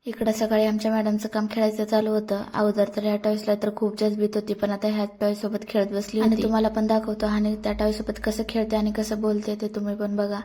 इकडं सकाळी आमच्या मॅडमचं काम खेळायचं चालू होतं. अगोदर तर ह्या टॉयसला तर खूप जास्त भीत होती, पण आता ह्या टॉय सोबत खेळत बसली होती. आणि तुम्हाला पण दाखवतो आणि त्या टॉय सोबत कसं खेळते आणि कसं बोलते ते तुम्ही पण बघा.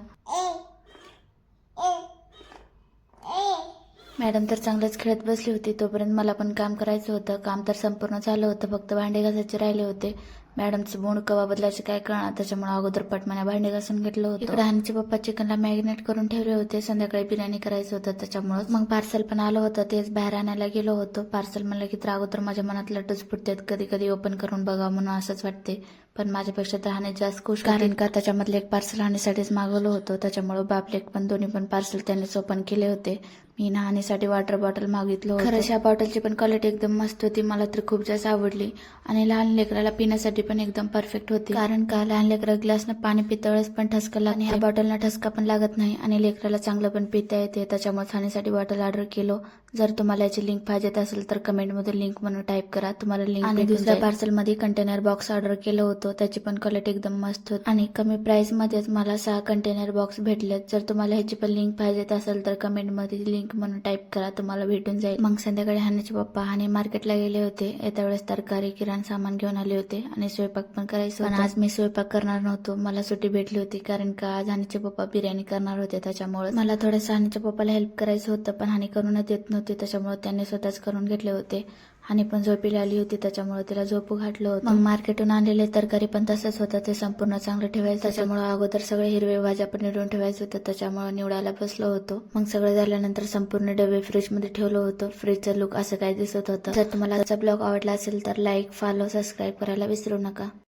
मॅडम तर चांगलंच खेळत बसली होती. तोपर्यंत मला पण काम करायचं होतं. काम तर संपूर्ण झालं होतं, फक्त भांडे घासायचे राहिले होते. मॅडमचं मूड कवा बदलायचे काय कळणार, त्याच्यामुळे अगोदर पटमाने भांडे घासून घेतलं होतं. इकडे हानीचे पप्पा चिकनला मॅरिनेट करून ठेवले होते. संध्याकाळी बिर्याणी करायचं होतं, त्याच्यामुळे मग पार्सल पण आलं होतं. तेच बाहेर आणायला गेलो होतो. पार्सल म्हणलं की तर अगोदर माझ्या मनात लड्डूच फुटतात. कधी कधी ओपन करून बघावं म्हणून असंच वाटते, पण माझ्यापेक्षा तर हानी जास्त खुश, कारण का त्याच्यामधले एक पार्सल हानीसाठीच मागवलं होतं. त्याच्यामुळे बापलेक पण दोन्ही पण पार्सल त्यांनीच ओपन केले होते. मी ना हानीसाठी वॉटर बॉटल मागितलं होतं. खरंच या बॉटलची पण क्वालिटी एकदम मस्त होती. मला तर खूप जास्त आवडली आणि लहान लेकराला पिण्यासाठी पण एकदम परफेक्ट होती, कारण का लहान लेकरा ग्लासनं पाणी पितळच पण ठसका लागत आणि ह्या बॉटलला ठसका पण लागत नाही आणि लेकराला चांगलं पण पिता येते. त्याच्यामुळे हानीसाठी बॉटल ऑर्डर केलो. जर तुम्हाला याची लिंक पाहिजे असेल तर कमेंटमध्ये लिंक म्हणून टाईप करा, तुम्हाला लिंक. आणि दुसऱ्या पार्सलमध्ये कंटेनर बॉक्स ऑर्डर केलं होतं. त्याची पण क्वालिटी एकदम मस्त होती आणि कमी प्राइस मध्येच मला 6 कंटेनर बॉक्स भेटलेत. जर तुम्हाला ह्याची पण लिंक पाहिजे असेल तर कमेंटमध्ये लिंक म्हणून टाईप करा, तुम्हाला भेटून जाईल. मग संध्याकाळी हानीचे पप्पा आणि मार्केटला गेले होते. येत्या वेळेस तरकारी किराणा सामान घेऊन आले होते आणि स्वयंपाक पण करायचं होतं. पण आज मी स्वयंपाक करणार नव्हतो, मला सुट्टी भेटली होती, कारण का आज हानीचे पप्पा बिर्याणी करणार होते. त्याच्यामुळे मला थोडंसं हानीच्या पप्पाला हेल्प करायचं होतं, पण हानी करूनच देत नव्हती, त्याच्यामुळे त्यांनी स्वतःच करून घेतले होते. हानी पण झोपीला आली होती, त्याच्यामुळे तिला झोपू घातलं होतं. मग मार्केटून आणलेले तरकारी पण तसंच होतं, ते संपूर्ण चांगलं ठेवायचं. त्याच्यामुळे अगोदर सगळे हिरवे भाज्या पण निवडून ठेवायचं होतं, त्याच्यामुळे निवडायला बसलो होतो. मग सगळं झाल्यानंतर संपूर्ण डबे फ्रीज मध्ये ठेवलं होतं. फ्रीजचं लुक असं काय दिसत होतं. जर तुम्हाला आजचा ब्लॉग आवडला असेल तर लाईक, फॉलो, सबस्क्राईब करायला विसरू नका.